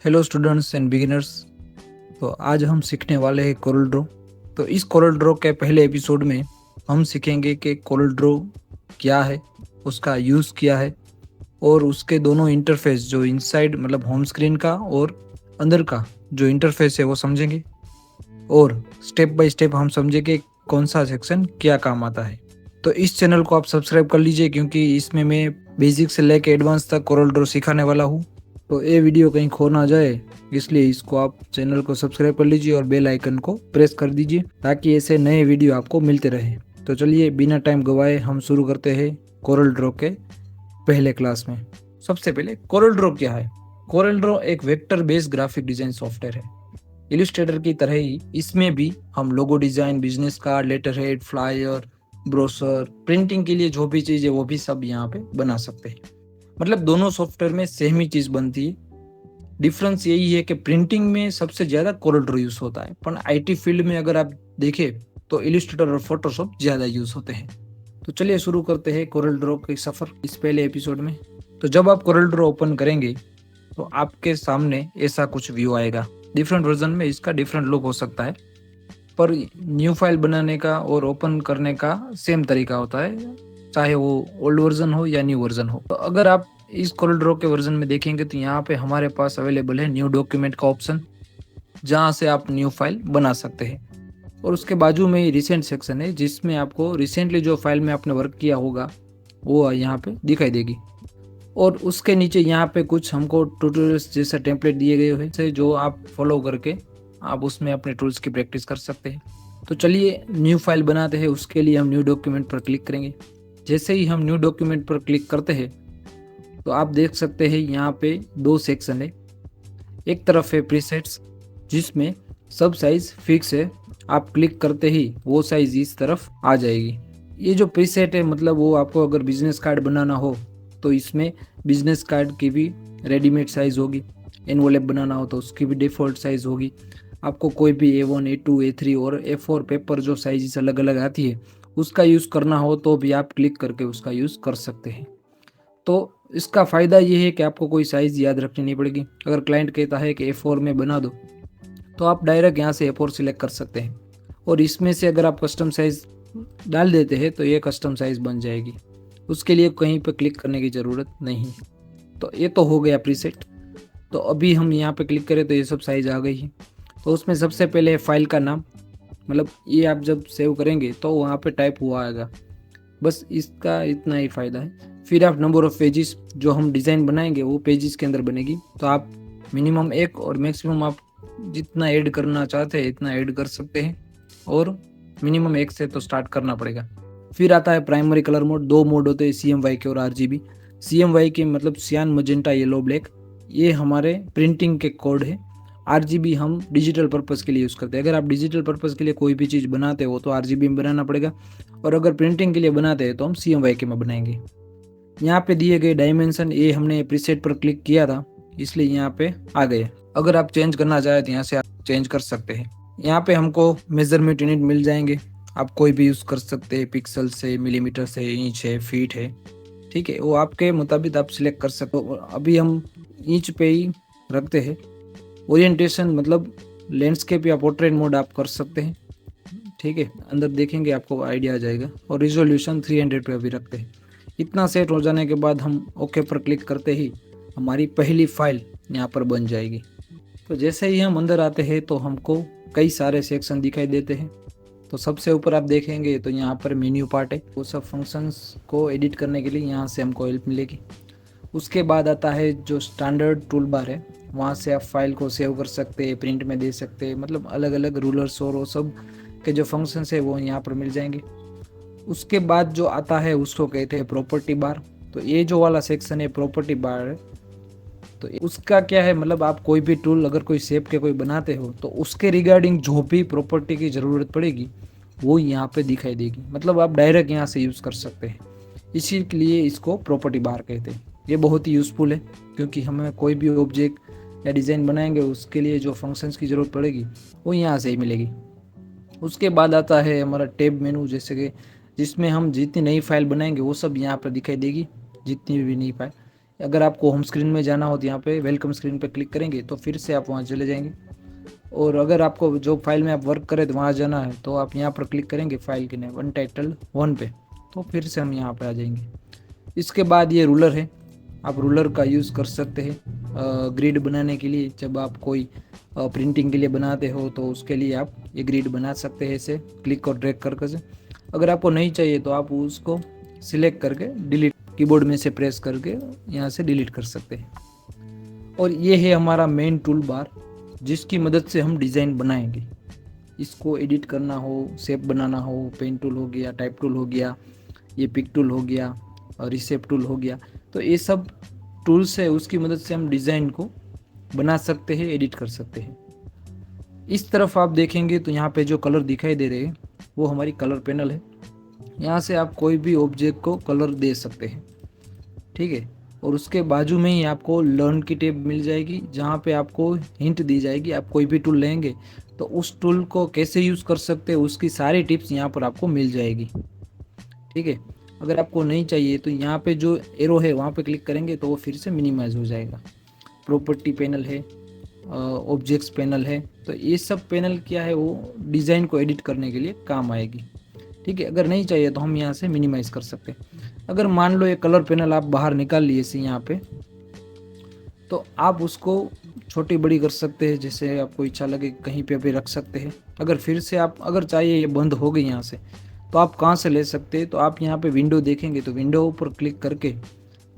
Hello students and beginners. तो आज हम सीखने वाले हैं कोरल ड्रॉ। तो इस कोरल ड्रॉ के पहले एपिसोड में हम सीखेंगे कि कोरल ड्रॉ क्या है, उसका यूज़ क्या है और उसके दोनों इंटरफेस जो इनसाइड मतलब होम स्क्रीन का और अंदर का जो इंटरफेस है वो समझेंगे। और स्टेप बाय स्टेप हम समझेंगे कौन सा सेक्शन क्या काम आता है। तो इस चैनल को आप सब्सक्राइब कर लीजिए क्योंकि इसमें मैं बेसिक से लेकर एडवांस तक कोरल ड्रॉ सिखाने वाला हूँ। तो ये वीडियो कहीं खो ना जाए, इसलिए इसको आप चैनल को सब्सक्राइब कर लीजिए और बेल आइकन को प्रेस कर दीजिए ताकि ऐसे नए वीडियो आपको मिलते रहे। तो चलिए बिना टाइम गवाए हम शुरू करते हैं कोरल ड्रॉ के पहले क्लास में। सबसे पहले कोरल ड्रॉ क्या है? कोरल ड्रॉ एक vector based graphic design software है। इलिस्ट्रेटर की तरह ही इसमें भी हम logo design, business card, letterhead, flyer, brochure, printing के लिए जो भी चीज़ है वो भी सब यहाँ पे बना सकते हैं। मतलब दोनों सॉफ्टवेयर में सेम ही चीज़ बनती है। डिफरेंस यही है कि प्रिंटिंग में सबसे ज़्यादा कोरल ड्रॉ यूज़ होता है, पर आईटी फील्ड में अगर आप देखें तो इलिस्ट्रेटर और फोटोशॉप ज़्यादा यूज़ होते हैं। तो चलिए शुरू करते हैं कोरल ड्रॉ के सफ़र इस पहले एपिसोड में। तो जब आप कोरल ड्रॉ ओपन करेंगे तो आपके सामने ऐसा कुछ व्यू आएगा। डिफरेंट वर्जन में इसका डिफरेंट लुक हो सकता है, पर न्यू फाइल बनाने का और ओपन करने का सेम तरीका होता है, चाहे वो ओल्ड वर्जन हो या न्यू वर्जन हो। तो अगर आप इस कोरल ड्रॉ के वर्जन में देखेंगे तो यहाँ पे हमारे पास अवेलेबल है न्यू डॉक्यूमेंट का ऑप्शन, जहाँ से आप न्यू फाइल बना सकते हैं। और उसके बाजू में ही रिसेंट सेक्शन है जिसमें आपको रिसेंटली जो फाइल में आपने वर्क किया होगा वो यहाँ पे दिखाई देगी। और उसके नीचे यहाँ पे कुछ हमको ट्यूटोरियल्स जैसा टेम्पलेट दिए गए हैं जो आप फॉलो करके आप उसमें अपने टूल्स की प्रैक्टिस कर सकते हैं। तो चलिए न्यू फाइल बनाते हैं। उसके लिए हम न्यू डॉक्यूमेंट पर क्लिक करेंगे। जैसे ही हम न्यू डॉक्यूमेंट पर क्लिक करते हैं तो आप देख सकते हैं यहाँ पे दो सेक्शन है। एक तरफ है प्रीसेट्स जिसमें सब साइज फिक्स है, आप क्लिक करते ही वो साइज इस तरफ आ जाएगी। ये जो प्रीसेट है मतलब वो आपको अगर बिजनेस कार्ड बनाना हो तो इसमें बिजनेस कार्ड की भी रेडीमेड साइज होगी, एनवोलेप बनाना हो तो उसकी भी डिफ़ॉल्ट साइज होगी। आपको कोई भी A1, A2, A3 और A4 पेपर जो साइज अलग अलग आती है उसका यूज़ करना हो तो भी आप क्लिक करके उसका यूज़ कर सकते हैं। तो इसका फ़ायदा ये है कि आपको कोई साइज़ याद रखनी नहीं पड़ेगी। अगर क्लाइंट कहता है कि A4 में बना दो तो आप डायरेक्ट यहाँ से A4 सिलेक्ट कर सकते हैं और इसमें से अगर आप कस्टम साइज़ डाल देते हैं तो ये कस्टम साइज़ बन जाएगी। उसके लिए कहीं पर क्लिक करने की ज़रूरत नहीं है। तो ये तो हो गया प्रीसेट। तो अभी हम यहाँ पे क्लिक करें तो ये सब साइज़ आ गई है। तो उसमें सबसे पहले फाइल का नाम, मतलब ये आप जब सेव करेंगे तो वहाँ पे टाइप हुआ आएगा, बस इसका इतना ही फ़ायदा है। फिर आप नंबर ऑफ़ पेजेस जो हम डिज़ाइन बनाएंगे वो पेजेस के अंदर बनेगी। तो आप मिनिमम 1 और मैक्सिमम आप जितना ऐड करना चाहते हैं इतना ऐड कर सकते हैं और मिनिमम 1 से तो स्टार्ट करना पड़ेगा। फिर आता है प्राइमरी कलर मोड। 2 मोड होते हैं, CMYK और RGB। CMYK मतलब सियान, मजेंटा, येलो, ब्लैक, ये हमारे प्रिंटिंग के कोड है। RGB हम डिजिटल पर्पज़ के लिए यूज़ करते हैं। अगर आप डिजिटल पर्पज़ के लिए कोई भी चीज़ बनाते हो तो RGB में बनाना पड़ेगा, और अगर प्रिंटिंग के लिए बनाते हैं तो हम CMYK में बनाएंगे। यहाँ पे दिए गए डायमेंशन ये हमने प्रीसेट पर क्लिक किया था इसलिए यहाँ पे आ गए। अगर आप चेंज करना चाहें तो यहाँ से आप चेंज कर सकते हैं। यहाँ पे हमको मेजरमेंट यूनिट मिल जाएंगे, आप कोई भी यूज़ कर सकते हैं, पिक्सल से, मिलीमीटर से, इंच है, फीट है, ठीक है, वो आपके मुताबिक आप सिलेक्ट कर सकते हो। अभी हम इंच पे ही रखते हैं। ओरिएंटेशन मतलब लैंडस्केप या पोर्ट्रेट मोड आप कर सकते हैं, ठीक है, अंदर देखेंगे आपको आइडिया आ जाएगा। और रिजोल्यूशन 300 पे अभी रखते हैं। इतना सेट हो जाने के बाद हम ओके पर क्लिक करते ही हमारी पहली फाइल यहाँ पर बन जाएगी। तो जैसे ही हम अंदर आते हैं तो हमको कई सारे सेक्शन दिखाई देते हैं। तो सबसे ऊपर आप देखेंगे तो यहाँ पर मेन्यू पार्ट है, वो सब फंक्शंस को एडिट करने के लिए यहाँ से हमको हेल्प मिलेगी। उसके बाद आता है जो स्टैंडर्ड टूल बार है, वहाँ से आप फाइल को सेव कर सकते हैं, प्रिंट में दे सकते हैं, मतलब अलग अलग रूलर्स और वो सब के जो फंक्शंस है वो यहाँ पर मिल जाएंगे। उसके बाद जो आता है उसको कहते हैं प्रॉपर्टी बार। तो ये जो वाला सेक्शन है प्रॉपर्टी बार है। तो उसका क्या है, मतलब आप कोई भी टूल अगर कोई शेप के कोई बनाते हो तो उसके रिगार्डिंग जो भी प्रॉपर्टी की ज़रूरत पड़ेगी वो यहाँ पे दिखाई देगी, मतलब आप डायरेक्ट यहाँ से यूज़ कर सकते हैं। इसी के लिए इसको प्रॉपर्टी बार कहते हैं। ये बहुत ही यूज़फुल है क्योंकि हमें कोई भी ऑब्जेक्ट या डिज़ाइन बनाएंगे उसके लिए जो फंक्शंस की ज़रूरत पड़ेगी वो यहाँ से ही मिलेगी। उसके बाद आता है हमारा टैब मेनू, जैसे कि जिसमें हम जितनी नई फाइल बनाएंगे वो सब यहाँ पर दिखाई देगी, जितनी भी नई फाइल। अगर आपको होम स्क्रीन में जाना हो तो यहाँ पे वेलकम स्क्रीन पे क्लिक करेंगे तो फिर से आप वहाँ चले जाएंगे। और अगर आपको जो फाइल में आप वर्क करें तो वहाँ जाना है तो आप यहाँ पर क्लिक करेंगे फाइल के नेम अनटाइटल्ड 1 पे, तो फिर से हम यहाँ पर आ जाएंगे। इसके बाद ये रूलर है, आप रूलर का यूज़ कर सकते हैं ग्रिड बनाने के लिए। जब आप कोई प्रिंटिंग के लिए बनाते हो तो उसके लिए आप ये ग्रिड बना सकते हैं ऐसे क्लिक और ड्रैग करके से। अगर आपको नहीं चाहिए तो आप उसको सिलेक्ट करके डिलीट, कीबोर्ड में से प्रेस करके यहाँ से डिलीट कर सकते हैं। और ये है हमारा मेन टूल बार, जिसकी मदद से हम डिज़ाइन बनाएंगे। इसको एडिट करना हो, शेप बनाना हो, पेन टूल हो गया, टाइप टूल हो गया, ये पिक टूल हो गया और रिसेप टूल हो गया, तो ये सब टूल्स है, उसकी मदद से हम डिज़ाइन को बना सकते हैं, एडिट कर सकते हैं। इस तरफ आप देखेंगे तो यहाँ पे जो कलर दिखाई दे रहे हैं वो हमारी कलर पैनल है। यहाँ से आप कोई भी ऑब्जेक्ट को कलर दे सकते हैं, ठीक है। और उसके बाजू में ही आपको लर्न की टैब मिल जाएगी, जहाँ पे आपको हिंट दी जाएगी। आप कोई भी टूल लेंगे तो उस टूल को कैसे यूज़ कर सकते हैं उसकी सारी टिप्स यहाँ पर आपको मिल जाएगी, ठीक है। अगर आपको नहीं चाहिए तो यहाँ पे जो एरो है वहाँ पे क्लिक करेंगे तो वो फिर से मिनिमाइज हो जाएगा। प्रॉपर्टी पैनल है, ऑब्जेक्ट्स पैनल है, तो ये सब पैनल क्या है, वो डिज़ाइन को एडिट करने के लिए काम आएगी, ठीक है। अगर नहीं चाहिए तो हम यहाँ से मिनिमाइज़ कर सकते हैं। अगर मान लो ये कलर पैनल आप बाहर निकाल लिए से यहाँ पे, तो आप उसको छोटी बड़ी कर सकते हैं, जैसे आपको इच्छा लगे कहीं पे भी रख सकते हैं। अगर फिर से आप अगर चाहिए ये बंद हो गई यहाँ से, तो आप कहाँ से ले सकते हैं, तो आप यहाँ पे विंडो देखेंगे तो विंडो पर क्लिक करके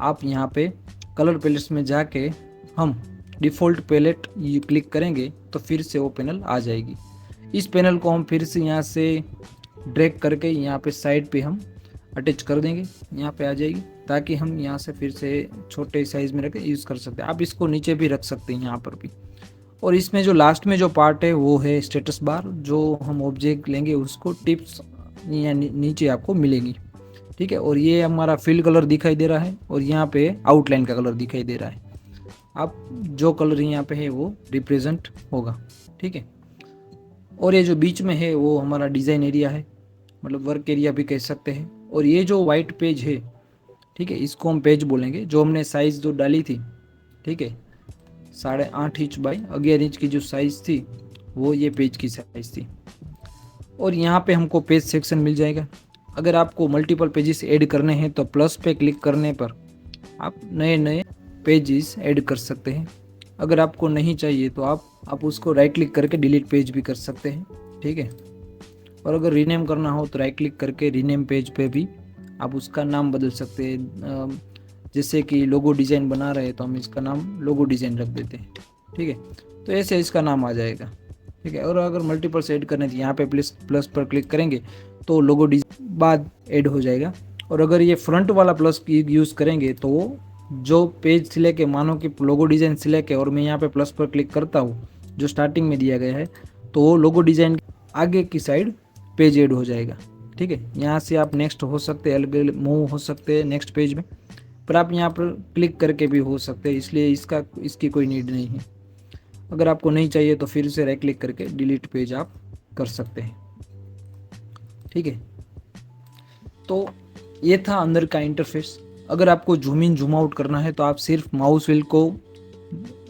आप यहाँ पे कलर पैलेट्स में जाके हम डिफ़ॉल्ट पैलेट क्लिक करेंगे तो फिर से वो पैनल आ जाएगी। इस पैनल को हम फिर से यहाँ से ड्रैग करके यहाँ पे साइड पे हम अटैच कर देंगे, यहाँ पे आ जाएगी, ताकि हम यहाँ से फिर से छोटे साइज़ में रख के यूज़ कर सकते हैं। आप इसको नीचे भी रख सकते हैं यहाँ पर भी। और इसमें जो लास्ट में जो पार्ट है वो है स्टेटस बार, जो हम ऑब्जेक्ट लेंगे उसको टिप्स या नीचे आपको मिलेंगी, ठीक है। और ये हमारा फिल कलर दिखाई दे रहा है और यहाँ पे आउटलाइन का कलर दिखाई दे रहा है। आप जो कलर यहाँ पे है वो रिप्रेजेंट होगा, ठीक है। और ये जो बीच में है वो हमारा डिज़ाइन एरिया है, मतलब वर्क एरिया भी कह सकते हैं। और ये जो वाइट पेज है, ठीक है, इसको हम पेज बोलेंगे। जो हमने साइज़ जो डाली थी, ठीक है, 8.5 इंच बाई 11 इंच की जो साइज़ थी वो ये पेज की साइज़ थी। और यहाँ पे हमको पेज सेक्शन मिल जाएगा। अगर आपको मल्टीपल पेजेस ऐड करने हैं तो प्लस पे क्लिक करने पर आप नए नए पेजेस ऐड कर सकते हैं। अगर आपको नहीं चाहिए तो आप उसको राइट क्लिक करके डिलीट पेज भी कर सकते हैं, ठीक है। और अगर रीनेम करना हो तो राइट क्लिक करके रीनेम पेज पे भी आप उसका नाम बदल सकते हैं। जैसे कि लोगो डिज़ाइन बना रहे हैं तो हम इसका नाम लोगो डिज़ाइन रख देते हैं, ठीक है, तो ऐसे इसका नाम आ जाएगा, ठीक है। और अगर मल्टीपल ऐड करने तो यहाँ पे प्लस पर क्लिक करेंगे तो लोगो डिज़ाइन बाद ऐड हो जाएगा। और अगर ये फ्रंट वाला प्लस यूज़ करेंगे तो जो पेज सिलेक्ट है, मानो कि लोगो डिज़ाइन सिलेक्ट है और मैं यहाँ पे प्लस पर क्लिक करता हूँ जो स्टार्टिंग में दिया गया है, तो वो लोगो डिज़ाइन आगे की साइड पेज ऐड हो जाएगा, ठीक है। यहाँ से आप नेक्स्ट हो सकते हैं, अलग मूव हो सकते हैं नेक्स्ट पेज में, पर आप यहाँ पर क्लिक करके भी हो सकते हैं, इसलिए इसकी कोई नीड नहीं है। अगर आपको नहीं चाहिए तो फिर से राइट क्लिक करके डिलीट पेज आप कर सकते हैं, ठीक है। तो ये था अंदर का इंटरफेस। अगर आपको जूम इन जूम आउट करना है तो आप सिर्फ माउस व्हील को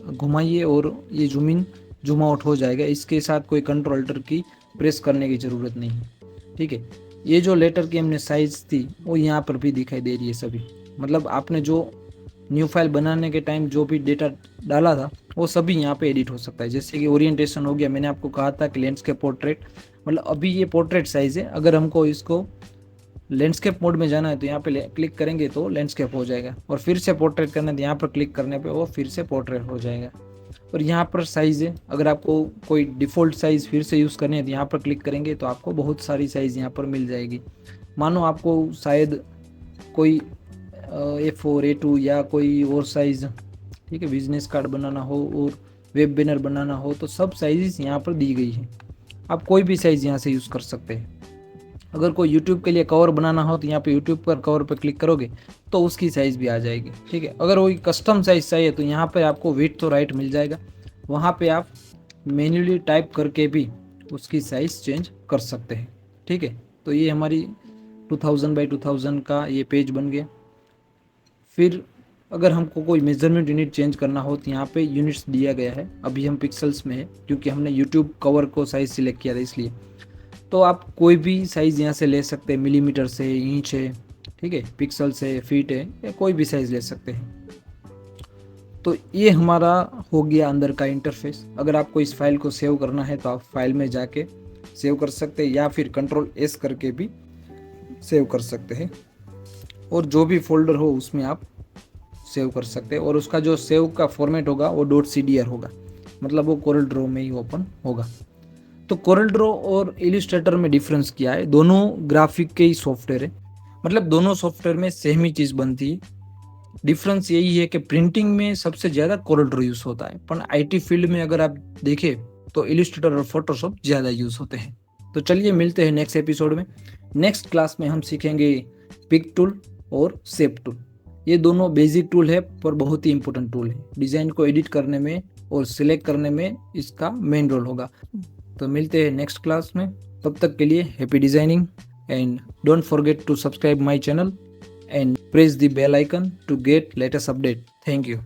घुमाइए और ये जूम इन जूम आउट हो जाएगा। इसके साथ कोई कंट्रोल अल्टर की प्रेस करने की ज़रूरत नहीं है, ठीक है। ये जो लेटर की हमने साइज़ थी वो यहाँ पर भी दिखाई दे रही है सभी, मतलब आपने जो न्यू फाइल बनाने के टाइम जो भी डेटा डाला था वो सभी यहाँ पे एडिट हो सकता है। जैसे कि ओरिएंटेशन हो गया, मैंने आपको कहा था कि लैंडस्केप पोर्ट्रेट, मतलब अभी ये पोर्ट्रेट साइज़ है। अगर हमको इसको लैंडस्केप मोड में जाना है तो यहाँ पे क्लिक करेंगे तो लैंडस्केप हो जाएगा, और फिर से पोर्ट्रेट करना है तो यहाँ पर क्लिक करने पे वो फिर से पोर्ट्रेट हो जाएगा। और यहाँ पर साइज़ है, अगर आपको कोई डिफ़ॉल्ट साइज़ फिर से यूज़ करनी है तो यहाँ पर क्लिक करेंगे तो आपको बहुत सारी साइज़ यहाँ पर मिल जाएगी। मानो आपको शायद कोई A4 A2 या कोई और साइज़, ठीक है, बिजनेस कार्ड बनाना हो और वेब बैनर बनाना हो तो सब साइज़ यहाँ पर दी गई है। आप कोई भी साइज़ यहाँ से यूज़ कर सकते हैं। अगर कोई यूट्यूब के लिए कवर बनाना हो तो यहाँ पे यूट्यूब पर कवर पर क्लिक करोगे तो उसकी साइज़ भी आ जाएगी, ठीक है। अगर कोई कस्टम साइज़ चाहिए तो यहाँ पे आपको विड्थ तो राइट मिल जाएगा, वहाँ पे आप मैन्युअली टाइप करके भी उसकी साइज़ चेंज कर सकते हैं, ठीक है। तो ये हमारी 2000 बाई 2000 का ये पेज बन गया। फिर अगर हमको कोई मेजरमेंट यूनिट चेंज करना हो तो यहाँ पे यूनिट्स दिया गया है। अभी हम पिक्सल्स में है क्योंकि हमने यूट्यूब कवर को साइज सिलेक्ट किया था इसलिए। तो आप कोई भी साइज़ यहाँ से ले सकते हैं, मिलीमीटर से, इंच है, ठीक है, पिक्सल से, फीट है, या कोई भी साइज़ ले सकते हैं। तो ये हमारा हो गया अंदर का इंटरफेस। अगर आपको इस फाइल को सेव करना है तो आप फाइल में जाके सेव कर सकते हैं, या फिर कंट्रोल S करके भी सेव कर सकते हैं, और जो भी फोल्डर हो उसमें आप सेव कर सकते हैं। और उसका जो सेव का फॉर्मेट होगा वो .cdr होगा, मतलब वो कोरल ड्रॉ में ही ओपन होगा। तो कोरल ड्रॉ और इलिस्ट्रेटर में डिफरेंस क्या है? दोनों ग्राफिक के ही सॉफ्टवेयर है, मतलब दोनों सॉफ्टवेयर में सेम ही चीज़ बनती है। डिफरेंस यही है कि प्रिंटिंग में सबसे ज़्यादा कोरल ड्रॉ यूज़ होता है, पर IT फील्ड में अगर आप देखें तो इलिस्ट्रेटर और फोटोशॉप ज़्यादा यूज़ होते हैं। तो चलिए मिलते हैं नेक्स्ट एपिसोड में। नेक्स्ट क्लास में हम सीखेंगे पिक टूल और शेप टूल। ये दोनों बेसिक टूल है पर बहुत ही इंपॉर्टेंट टूल है। डिज़ाइन को एडिट करने में और सिलेक्ट करने में इसका मेन रोल होगा। तो मिलते हैं नेक्स्ट क्लास में, तब तक के लिए happy designing, and don't forget to subscribe my channel and press the bell icon to get latest update. Thank you.